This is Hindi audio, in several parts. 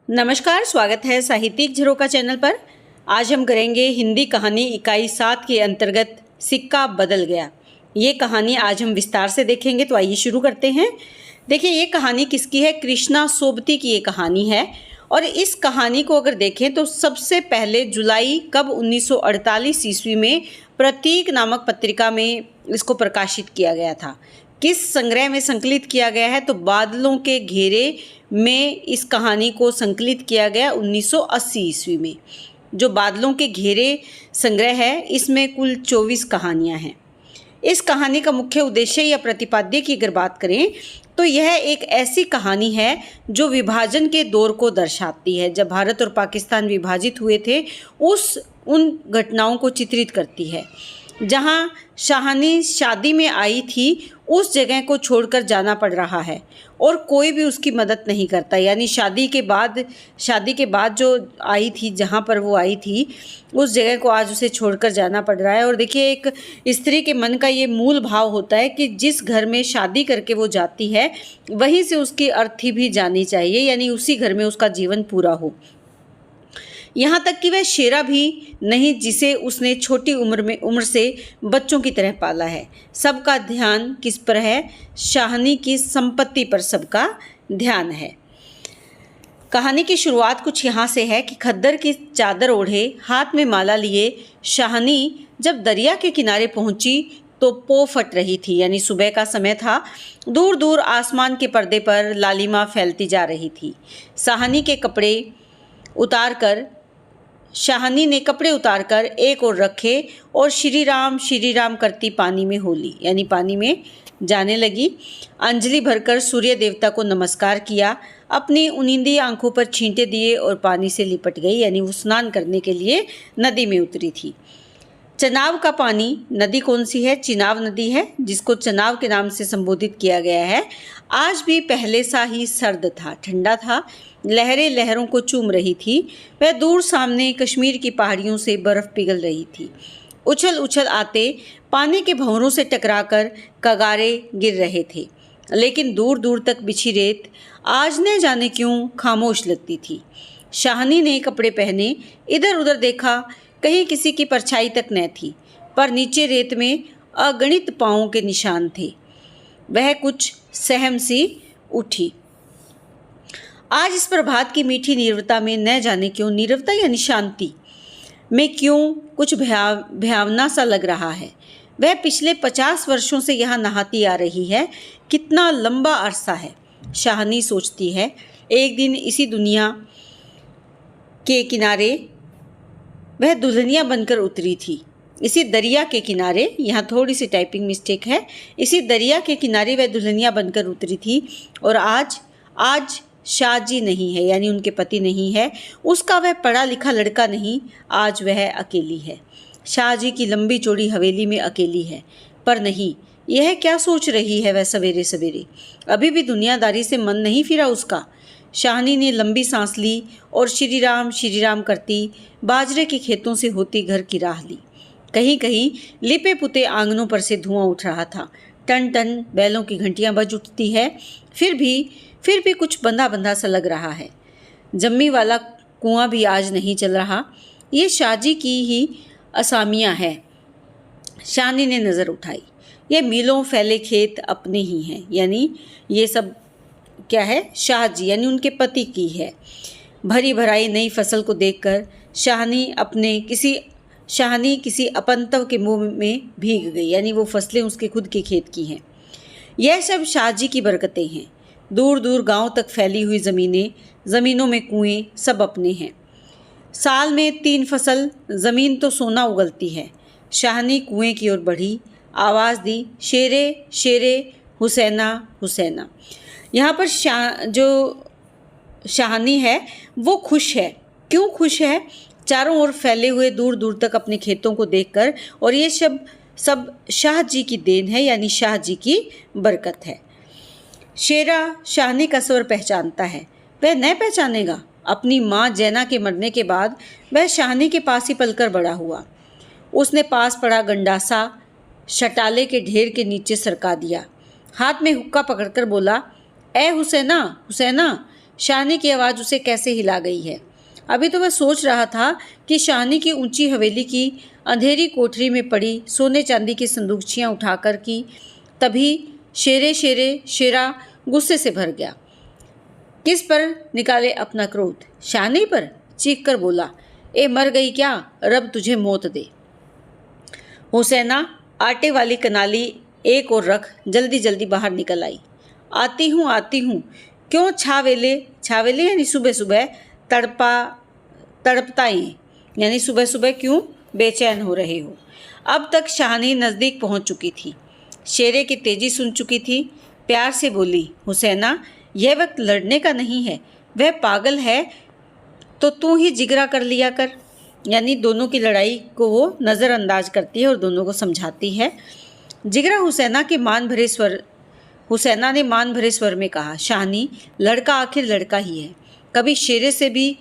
नमस्कार, स्वागत है साहित्यिक झरोका चैनल पर। आज हम करेंगे हिंदी कहानी इकाई 7 के अंतर्गत सिक्का बदल गया। ये कहानी आज हम विस्तार से देखेंगे, तो आइए शुरू करते हैं। देखिए, ये कहानी किसकी है? कृष्णा सोबती की ये कहानी है। और इस कहानी को अगर देखें तो सबसे पहले जुलाई कब 1948 ईस्वी में प्रतीक नामक पत्रिका में इसको प्रकाशित किया गया था। किस संग्रह में संकलित किया गया है? तो बादलों के घेरे में इस कहानी को संकलित किया गया 1980 ईस्वी में। जो बादलों के घेरे संग्रह है, इसमें कुल 24 कहानियां हैं। इस कहानी का मुख्य उद्देश्य या प्रतिपाद्य की अगर बात करें तो यह एक ऐसी कहानी है जो विभाजन के दौर को दर्शाती है। जब भारत और पाकिस्तान विभाजित हुए थे, उन घटनाओं को चित्रित करती है। जहां शाहानी शादी में आई थी, उस जगह को छोड़कर जाना पड़ रहा है और कोई भी उसकी मदद नहीं करता। यानी शादी के बाद जो आई थी, जहाँ पर वो आई थी, उस जगह को आज उसे छोड़कर जाना पड़ रहा है। और देखिए, एक स्त्री के मन का ये मूल भाव होता है कि जिस घर में शादी करके वो जाती है, वहीं से उसकी अर्थी भी जानी चाहिए, यानी उसी घर में उसका जीवन पूरा हो। यहाँ तक कि वह शेरा भी नहीं जिसे उसने छोटी उम्र से बच्चों की तरह पाला है। सबका ध्यान किस पर है? शाहानी की संपत्ति पर सबका ध्यान है। कहानी की शुरुआत कुछ यहाँ से है कि खद्दर की चादर ओढ़े, हाथ में माला लिए शाहानी जब दरिया के किनारे पहुंची तो पो फट रही थी, यानी सुबह का समय था। दूर दूर आसमान के पर्दे पर लालिमा फैलती जा रही थी। शाहानी ने कपड़े उतारकर एक ओर रखे और श्री राम करती पानी में होली, यानी पानी में जाने लगी। अंजलि भरकर सूर्य देवता को नमस्कार किया, अपनी उनींदी आंखों पर छींटे दिए और पानी से लिपट गई, यानी वो स्नान करने के लिए नदी में उतरी थी। चनाव का पानी, नदी कौन सी है? चिनाब नदी है, जिसको चनाव के नाम से संबोधित किया गया है। आज भी पहले सा ही सर्द था, ठंडा था। लहरें लहरों को चूम रही थी। वह दूर सामने कश्मीर की पहाड़ियों से बर्फ पिघल रही थी। उछल उछल आते पानी के भंवरों से टकराकर कगारे गिर रहे थे, लेकिन दूर दूर तक बिछी रेत आज न जाने क्यों खामोश लगती थी। शाहानी ने कपड़े पहने, इधर उधर देखा, कहीं किसी की परछाई तक न थी, पर नीचे रेत में अगणित पाँवों के निशान थे। वह कुछ सहम सी उठी। आज इस प्रभात की मीठी नीरवता में न जाने क्यों, नीरवता यानी शांति में क्यों कुछ भयावना सा लग रहा है। वह पिछले 50 वर्षों से यहाँ नहाती आ रही है। कितना लंबा अरसा है, शाहानी सोचती है। एक दिन इसी दुनिया के किनारे वह दुल्हनिया बनकर उतरी थी। इसी दरिया के किनारे, यहाँ थोड़ी सी टाइपिंग मिस्टेक है, इसी दरिया के किनारे वह दुल्हनिया बनकर उतरी थी। और आज शाहजी नहीं है, यानी उनके पति नहीं है। उसका वह पढ़ा लिखा लड़का नहीं, आज वह अकेली है। शाहजी की लंबी चौड़ी हवेली में अकेली है। पर नहीं, यह क्या सोच रही है वह सवेरे सवेरे? अभी भी दुनियादारी से मन नहीं फिरा उसका। शाहानी ने लंबी सांस ली और श्री राम करती बाजरे के खेतों से होती घर की राह ली। कहीं कहीं लिपे पुते आंगनों पर से धुआं उठ रहा था। टन टन बैलों की घंटियां बज उठती है। फिर भी कुछ बंधा बंधा सा लग रहा है। जम्मी वाला कुआं भी आज नहीं चल रहा। ये शाहजी की ही असामियां है। शाहानी ने नज़र उठाई। ये मीलों फैले खेत अपने ही हैं, यानी ये सब क्या है? शाहजी यानी उनके पति की है। भरी भराई नई फसल को देखकर शाहानी किसी अपंतव के मुंह में भीग गई, यानी वो फसलें उसके खुद के खेत की हैं। यह सब शाहजी की बरकतें हैं। दूर दूर गांव तक फैली हुई ज़मीनों में कुएं सब अपने हैं। साल में 3 फसल ज़मीन तो सोना उगलती है। शाहानी कुएं की ओर बढ़ी, आवाज़ दी, शेरे शेरे हुसैना हुसैना। यहाँ पर जो शाहानी है वो खुश है। क्यों खुश है? चारों ओर फैले हुए दूर दूर तक अपने खेतों को देखकर। और ये सब शाहजी की देन है, यानी शाहजी की बरकत है। शेरा शाहानी का स्वर पहचानता है। वह न पहचानेगा? अपनी माँ जैना के मरने के बाद वह शाहानी के पास ही पलकर बड़ा हुआ। उसने पास पड़ा गंडासा शटाले के ढेर के नीचे सरका दिया। हाथ में हुक्का पकड़कर बोला, ए हुसैना हुसैना। शाहनी की आवाज़ उसे कैसे हिला गई है। अभी तो वह सोच रहा था कि शाहनी की ऊंची हवेली की अंधेरी कोठरी में पड़ी सोने चांदी की संदूकचियाँ उठाकर की, तभी शेरा गुस्से से भर गया। किस पर निकाले अपना क्रोध? शाहनी पर। चीख कर बोला, ए मर गई क्या, रब तुझे मौत दे। हुसैना आटे वाली कनाली एक और रख जल्दी जल्दी बाहर निकल आई। आती हूँ, क्यों छावेले यानी सुबह सुबह तड़पताएं, यानी सुबह सुबह क्यों बेचैन हो रहे हो। अब तक शाहनी नज़दीक पहुंच चुकी थी, शेरे की तेजी सुन चुकी थी। प्यार से बोली, हुसैना यह वक्त लड़ने का नहीं है, वह पागल है तो तू ही जिगरा कर लिया कर। यानी दोनों की लड़ाई को वो नज़रअंदाज करती है और दोनों को समझाती है। जिगरा हुसैना ने मान भरे स्वर में कहा, शाहनी लड़का आखिर लड़का ही है। कभी शेरे से भी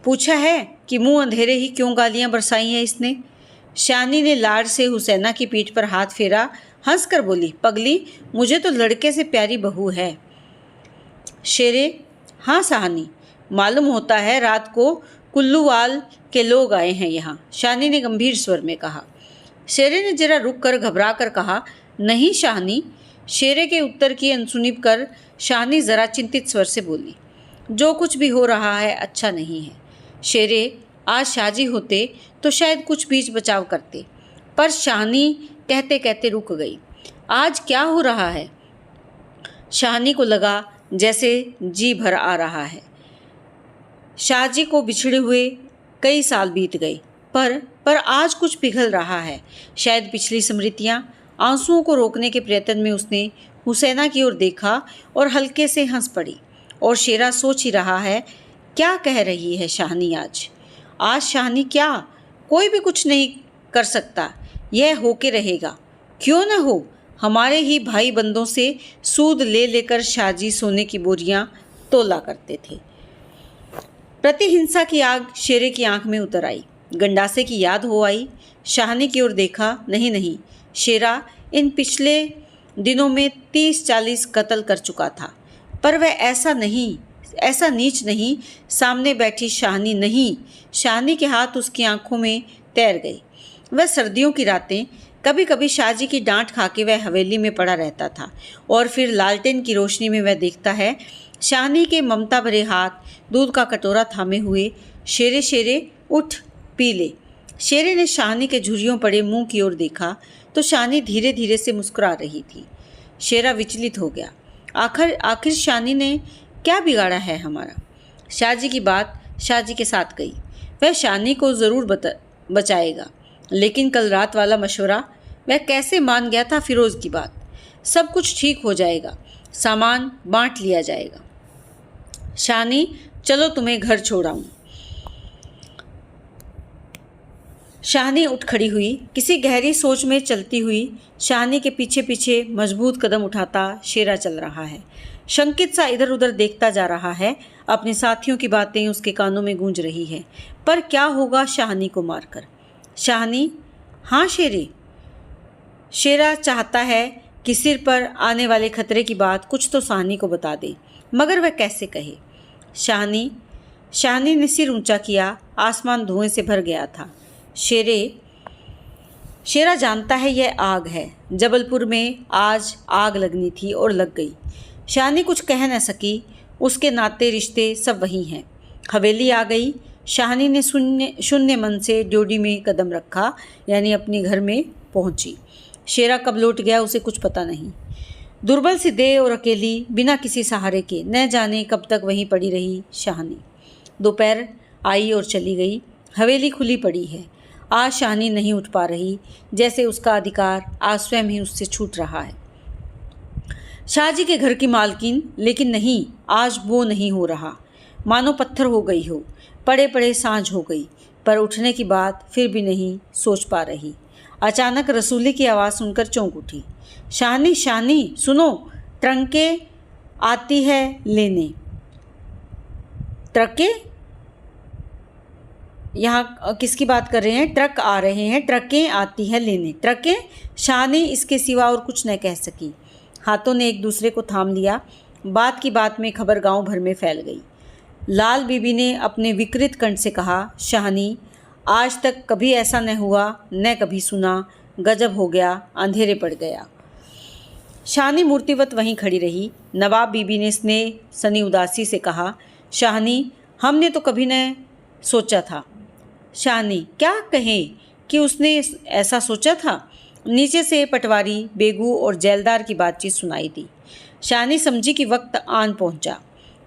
पूछा है कि मुंह अंधेरे ही क्यों गालियां बरसाई हैं इसने। शाहनी ने लाड से हुसैना की पीठ पर हाथ फेरा, हंसकर बोली, पगली मुझे तो लड़के से प्यारी बहू है। शेरे, हाँ शाहनी, मालूम होता है रात को कुल्लूवाल के लोग आए हैं यहाँ, शाहनी ने गंभीर स्वर में कहा। शेरे ने जरा रुक कर घबरा कर कहा, नहीं शाहनी। शेरे के उत्तर की अनसुनी कर शाहनी जरा चिंतित स्वर से बोली, जो कुछ भी हो रहा है अच्छा नहीं है। शेरे, आज शाहजी होते तो शायद कुछ बीच बचाव करते। पर शाहनी कहते कहते रुक गई। आज क्या हो रहा है? शाहनी को लगा जैसे जी भर आ रहा है। शाहजी को बिछड़े हुए कई साल बीत गए, पर आज कुछ पिघल रहा है। शायद पिछली स्मृतियाँ। आंसुओं को रोकने के प्रयत्न में उसने हुसैना की ओर देखा और हल्के से हंस पड़ी। और शेरा सोच ही रहा है, क्या कह रही है शाहनी आज शाहनी क्या? कोई भी कुछ नहीं कर सकता, यह होके रहेगा। क्यों न हो, हमारे ही भाई बंदों से सूद ले लेकर शाहजी सोने की बोरियां तोला करते थे। प्रतिहिंसा की आग शेरे की आंख में उतर आई। गंडासे की याद हो आई। शाहनी की ओर देखा। नहीं, शेरा इन पिछले दिनों में 30-40 कत्ल कर चुका था, पर वह ऐसा नीच नहीं। सामने बैठी शाहनी नहीं। शाहनी के हाथ उसकी आंखों में तैर गए। वह सर्दियों की रातें कभी कभी शाहजी की डांट खा के वह हवेली में पड़ा रहता था, और फिर लालटेन की रोशनी में वह देखता है शाहनी के ममता भरे हाथ दूध का कटोरा थामे हुए। शेरे उठ पी ले। शेरे ने शाहनी के झुर्रियों पड़े मुंह की ओर देखा तो शाहनी धीरे धीरे से मुस्कुरा रही थी। शेरा विचलित हो गया। आखिर शाहनी ने क्या बिगाड़ा है हमारा? शाहजी की बात शाहजी के साथ गई। वह शाहनी को ज़रूर बचाएगा, लेकिन कल रात वाला मशवरा, वह कैसे मान गया था फिरोज़ की बात। सब कुछ ठीक हो जाएगा, सामान बांट लिया जाएगा। शाहनी चलो तुम्हें घर छोड़ाऊं। शाहनी उठ खड़ी हुई। किसी गहरी सोच में चलती हुई शाहनी के पीछे पीछे मजबूत कदम उठाता शेरा चल रहा है। शंकित सा इधर उधर देखता जा रहा है। अपने साथियों की बातें उसके कानों में गूंज रही हैं। पर क्या होगा शाहनी को मारकर? शाहनी, हाँ शेरे। शेरा चाहता है कि सिर पर आने वाले खतरे की बात कुछ तो शाहनी को बता दे, मगर वह कैसे कहे? शाहनी ने सिर ऊंचा किया। आसमान धुएं से भर गया था। शेरा जानता है यह आग है। जबलपुर में आज आग लगनी थी और लग गई। शाहनी कुछ कह न सकी। उसके नाते रिश्ते सब वही हैं। हवेली आ गई। शाहनी ने शून्य मन से ड्योढ़ी में कदम रखा, यानी अपने घर में पहुंची। शेरा कब लौट गया उसे कुछ पता नहीं। दुर्बल सी देह और अकेली, बिना किसी सहारे के, न जाने कब तक वहीं पड़ी रही शाहनी। दोपहर आई और चली गई। हवेली खुली पड़ी है। आज शाहनी नहीं उठ पा रही, जैसे उसका अधिकार आज स्वयं ही उससे छूट रहा है। शाहजी के घर की मालकिन, लेकिन नहीं, आज वो नहीं हो रहा। मानो पत्थर हो गई हो। पड़े पड़े सांझ हो गई, पर उठने की बात फिर भी नहीं सोच पा रही। अचानक रसूली की आवाज़ सुनकर चौंक उठी। शाहनी सुनो, ट्रंके आती है लेने। ट्रके? यहाँ किसकी बात कर रहे हैं? ट्रक आ रहे हैं, ट्रकें आती है लेने। ट्रकें? शाहनी इसके सिवा और कुछ न कह सकी। हाथों ने एक दूसरे को थाम लिया बात की बात में खबर गांव भर में फैल गई। लाल बीबी ने अपने विकृत कंठ से कहा, शाहनी, आज तक कभी ऐसा न हुआ, न कभी सुना। गजब हो गया, अंधेरे पड़ गया। शाहनी मूर्तिवत वहीं खड़ी रही। नवाब बीबी ने स्नेह सनी उदासी से कहा, शाहनी, हमने तो कभी न सोचा था। शाहनी क्या कहें कि उसने ऐसा सोचा था। नीचे से पटवारी, बेगू और जेलदार की बातचीत सुनाई दी। शाहनी समझी कि वक्त आन पहुंचा।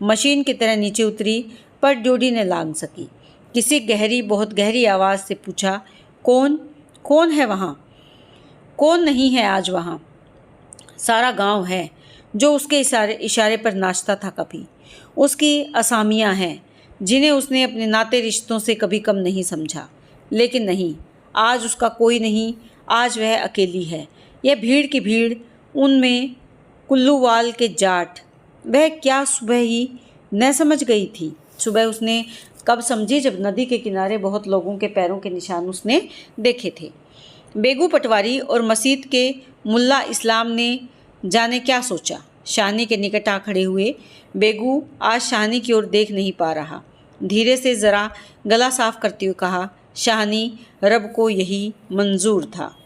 मशीन की तरह नीचे उतरी, पर ड्योढ़ी ने लांग सकी। किसी गहरी, बहुत गहरी आवाज़ से पूछा, कौन है वहाँ? कौन नहीं है आज वहाँ? सारा गांव है जो उसके इशारे पर नाचता था कभी। उसकी असामियाँ हैं जिन्हें उसने अपने नाते रिश्तों से कभी कम नहीं समझा। लेकिन नहीं, आज उसका कोई नहीं। आज वह अकेली है। यह भीड़ की भीड़, उनमें कुल्लूवाल के जाट। वह क्या सुबह ही न समझ गई थी। सुबह उसने कब समझी, जब नदी के किनारे बहुत लोगों के पैरों के निशान उसने देखे थे। बेगू पटवारी और मस्जिद के मुल्ला इस्लाम ने जाने क्या सोचा। शाहनी के निकट आ खड़े हुए। बेगू आज शाहनी की ओर देख नहीं पा रहा। धीरे से ज़रा गला साफ करते हुए कहा, शाहनी, रब को यही मंजूर था।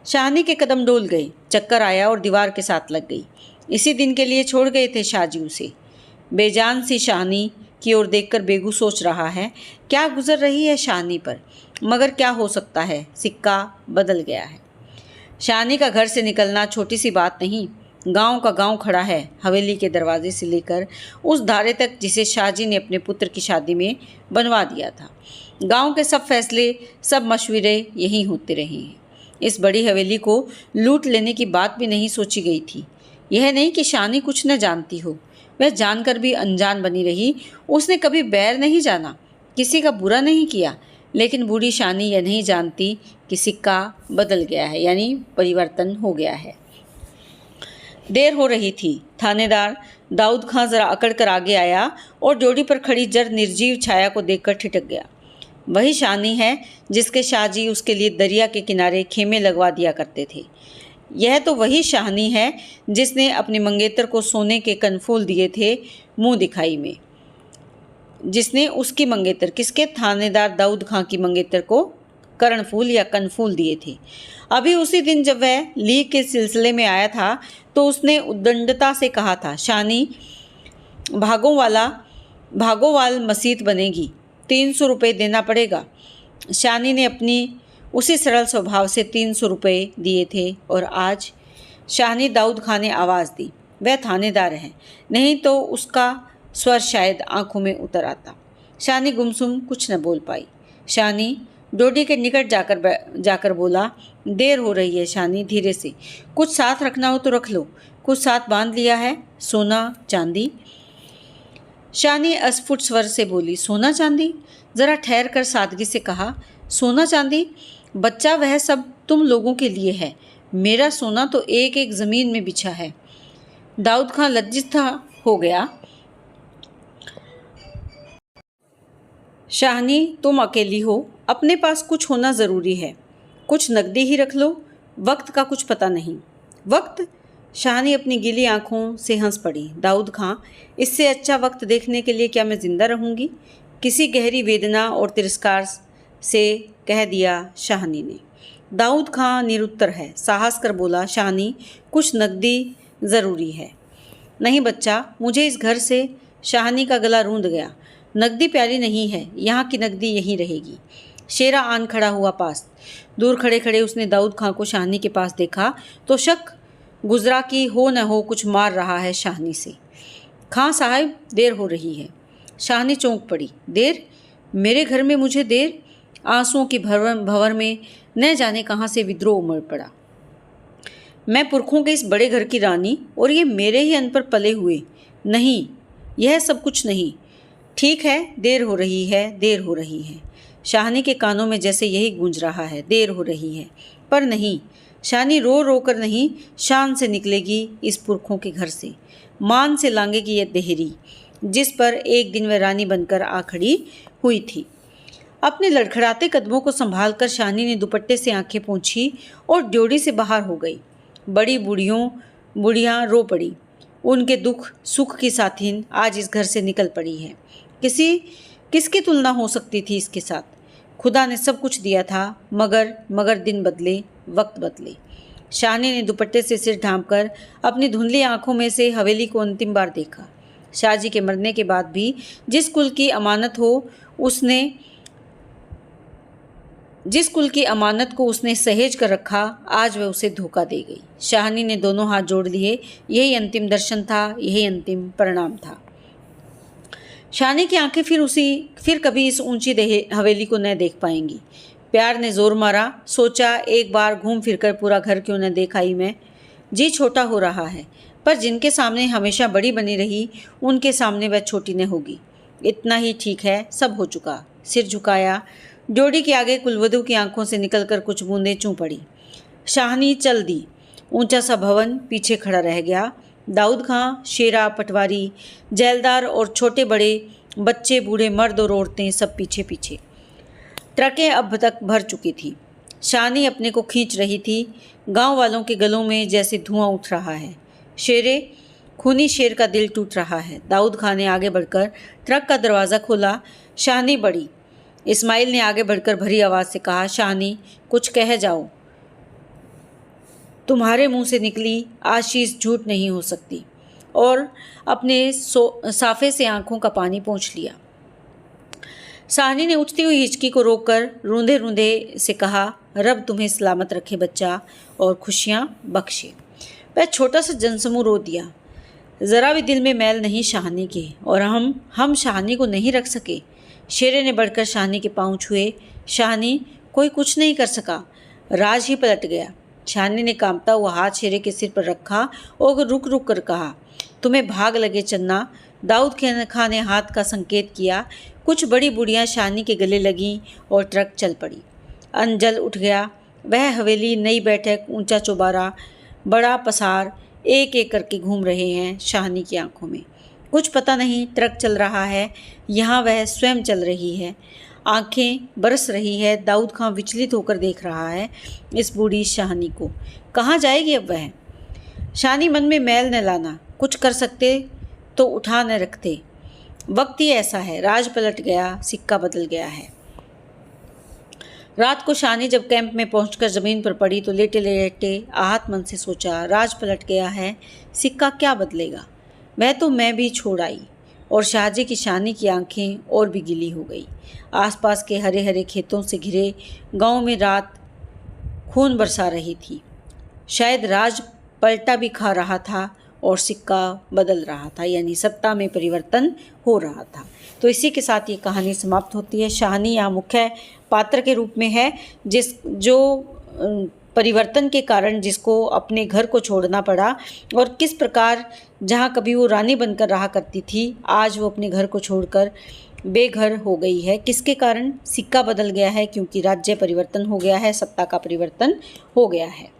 शाहनी के कदम डोल गए, चक्कर आया और दीवार के साथ लग गई। इसी दिन के लिए छोड़ गए थे शाहजी उसे। बेजान सी शाहनी की ओर देखकर बेगू सोच रहा है, क्या गुजर रही है शाहनी पर। मगर क्या हो सकता है, सिक्का बदल गया है। शाहनी का घर से निकलना छोटी सी बात नहीं। गांव का गांव खड़ा है, हवेली के दरवाजे से लेकर उस धारे तक जिसे शाहजी ने अपने पुत्र की शादी में बनवा दिया था। गांव के सब फैसले, सब मशवरे यहीं होते रहे हैं। इस बड़ी हवेली को लूट लेने की बात भी नहीं सोची गई थी। यह नहीं कि शाहनी कुछ न जानती हो, वह जानकर भी अनजान बनी रही। उसने कभी बैर नहीं जाना, किसी का बुरा नहीं किया। लेकिन बूढ़ी शाहनी यह नहीं जानती कि सिक्का बदल गया है, यानी परिवर्तन हो गया है। देर हो रही थी। थानेदार दाऊद खां जरा अकड़ कर आगे आया और ड्योढ़ी पर खड़ी जर निर्जीव छाया को देखकर ठिठक गया। वही शाहनी है जिसके शाहजी उसके लिए दरिया के किनारे खेमे लगवा दिया करते थे। यह तो वही शाहनी है जिसने अपने मंगेतर को सोने के कनफूल दिए थे मुंह दिखाई में। जिसने उसकी मंगेतर, किसके, थानेदार दाऊद खां की मंगेतर को कर्णफूल या कनफूल दिए थे। अभी उसी दिन जब वह लीग के सिलसिले में आया था तो उसने उद्दंडता से कहा था, शाहनी, भागोवाल मस्जिद बनेगी, 300 रुपये देना पड़ेगा। शाहनी ने अपनी उसी सरल स्वभाव से 300 रुपये दिए थे। और आज शाहनी दाऊद खां ने आवाज़ दी। वह थानेदार है, नहीं तो उसका स्वर शायद आंखों में उतर आता। शाहनी गुमसुम कुछ न बोल पाई। शाहनी डोडी के निकट जाकर बोला, देर हो रही है शाहनी, धीरे से। कुछ साथ रखना हो तो रख लो। कुछ साथ बांध लिया है, सोना चांदी। शाहनी अस्फुट स्वर से बोली, सोना चांदी? ज़रा ठहर कर सादगी से कहा, सोना चांदी? बच्चा, वह सब तुम लोगों के लिए है। मेरा सोना तो एक एक ज़मीन में बिछा है। दाऊद खां लज्जित हो गया। शाहनी, तुम अकेली हो, अपने पास कुछ होना ज़रूरी है। कुछ नकदी ही रख लो, वक्त का कुछ पता नहीं। वक्त? शाहनी अपनी गीली आंखों से हंस पड़ी। दाऊद खां, इससे अच्छा वक्त देखने के लिए क्या मैं जिंदा रहूंगी? किसी गहरी वेदना और तिरस्कार से कह दिया शाहनी ने। दाऊद खां निरुत्तर है। साहस कर बोला, शाहनी, कुछ नकदी ज़रूरी है। नहीं बच्चा, मुझे इस घर से। शाहनी का गला रूंध गया। नकदी प्यारी नहीं है, यहाँ की नकदी यहीं रहेगी। शेरा आन खड़ा हुआ पास। दूर खड़े खड़े उसने दाऊद खां को शाहनी के पास देखा तो शक गुजरा कि हो न हो कुछ मार रहा है शाहनी से। खां साहब, देर हो रही है। शाहनी चौंक पड़ी। देर? मेरे घर में मुझे देर? आंसुओं की भंवर में न जाने कहाँ से विद्रोह उमड़ पड़ा। मैं पुरखों के इस बड़े घर की रानी, और ये मेरे ही अन्न पर पले हुए। नहीं, यह सब कुछ नहीं। ठीक है, देर हो रही है, देर हो रही है। शाहनी के कानों में जैसे यही गूंज रहा है, देर हो रही है। पर नहीं, शाहनी रो रो कर नहीं, शान से निकलेगी इस पुरखों के घर से। मान से लांघेगी यह देहरी जिस पर एक दिन वह रानी बनकर आ खड़ी हुई थी। अपने लड़खड़ाते कदमों को संभाल कर शाहनी ने दुपट्टे से आंखें पोंछी और ड्योढ़ी से बाहर हो गई। बड़ी बुढ़ियाँ रो पड़ी। उनके दुख सुख की साथीन आज इस घर से निकल पड़ी है। किसकी तुलना हो सकती थी इसके साथ? खुदा ने सब कुछ दिया था, मगर दिन बदले, वक्त बदले। शाहनी ने दुपट्टे से सिर ढांपकर अपनी धुंधली आंखों में से हवेली को अंतिम बार देखा। शाहजी के मरने के बाद भी जिस कुल की अमानत को उसने सहेज कर रखा, आज वह उसे धोखा दे गई। शाहनी ने दोनों हाथ जोड़ लिए। यही अंतिम दर्शन था, यही अंतिम परिणाम था। शाहनी की आंखें फिर कभी इस ऊंची हवेली को न देख पाएंगी। प्यार ने जोर मारा, सोचा एक बार घूम फिरकर पूरा घर क्यों न देख आई मैं। जी छोटा हो रहा है, पर जिनके सामने हमेशा बड़ी बनी रही, उनके सामने वह छोटी न होगी। इतना ही ठीक है, सब हो चुका। सिर झुकाया। जोड़ी के आगे कुलवधू की आंखों से निकलकर कुछ बूंदें चूं पड़ी। शाहनी चल दी। ऊंचा सा भवन पीछे खड़ा रह गया। दाऊद खां, शेरा, पटवारी, जैलदार और छोटे बड़े बच्चे, बूढ़े मर्द और औरतें सब पीछे पीछे। ट्रकें अब तक भर चुकी थी। शाहनी अपने को खींच रही थी। गांव वालों के गलों में जैसे धुआं उठ रहा है। खूनी शेर का दिल टूट रहा है। दाऊद खां ने आगे बढ़कर ट्रक का दरवाज़ा खोला। शाहनी बढ़ी। इस्माइल ने आगे बढ़कर भरी आवाज़ से कहा, शाहनी कुछ कह जाओ। तुम्हारे मुंह से निकली आशीष झूठ नहीं हो सकती। और अपने साफे से आंखों का पानी पोंछ लिया। शाहनी ने उठती हुई हिचकी को रोककर रूंधे रूंधे से कहा, रब तुम्हें सलामत रखे बच्चा, और खुशियाँ बख्शे। वह छोटा सा जनसमूह रो दिया। ज़रा भी दिल में मैल नहीं शाहनी के, और हम शाहनी को नहीं रख सके। शेरे ने बढ़कर शाहनी के पाँव छुए। शाहनी कोई कुछ नहीं कर सका, राज ही पलट गया। शाहनी ने कांपता हुआ हाथ शेरे के सिर पर रखा और रुक रुक कर कहा, तुम्हें भाग लगे चन्ना। दाऊद खां ने हाथ का संकेत किया। कुछ बड़ी बुढ़ियाँ शाहनी के गले लगीं और ट्रक चल पड़ी। अंजल उठ गया। वह हवेली, नई बैठक, ऊंचा चौबारा, बड़ा पसार एक एक करके घूम रहे हैं शाहनी की आंखों में। कुछ पता नहीं, ट्रक चल रहा है, यहाँ वह स्वयं चल रही है। आंखें बरस रही है। दाऊद खां विचलित होकर देख रहा है इस बूढ़ी शाहनी को। कहाँ जाएगी अब वह? शाहनी मन में मैल न लाना, कुछ कर सकते तो उठा न रखते। वक्त ही ऐसा है, राज पलट गया, सिक्का बदल गया है। रात को शाहनी जब कैंप में पहुंचकर ज़मीन पर पड़ी तो लेटे लेटे आहत मन से सोचा, राज पलट गया है, सिक्का क्या बदलेगा। वह तो मैं भी छोड़ आई। और शाहजी की शाहनी की आंखें और भी गीली हो गई। आसपास के हरे हरे खेतों से घिरे गांव में रात खून बरसा रही थी। शायद राज पलटा भी खा रहा था और सिक्का बदल रहा था, यानी सत्ता में परिवर्तन हो रहा था। तो इसी के साथ ये कहानी समाप्त होती है। शाहनी यहाँ मुख्य पात्र के रूप में है, जो परिवर्तन के कारण जिसको अपने घर को छोड़ना पड़ा, और किस प्रकार जहाँ कभी वो रानी बनकर रहा करती थी, आज वो अपने घर को छोड़कर बेघर हो गई है। किसके कारण? सिक्का बदल गया है, क्योंकि राज्य परिवर्तन हो गया है, सत्ता का परिवर्तन हो गया है।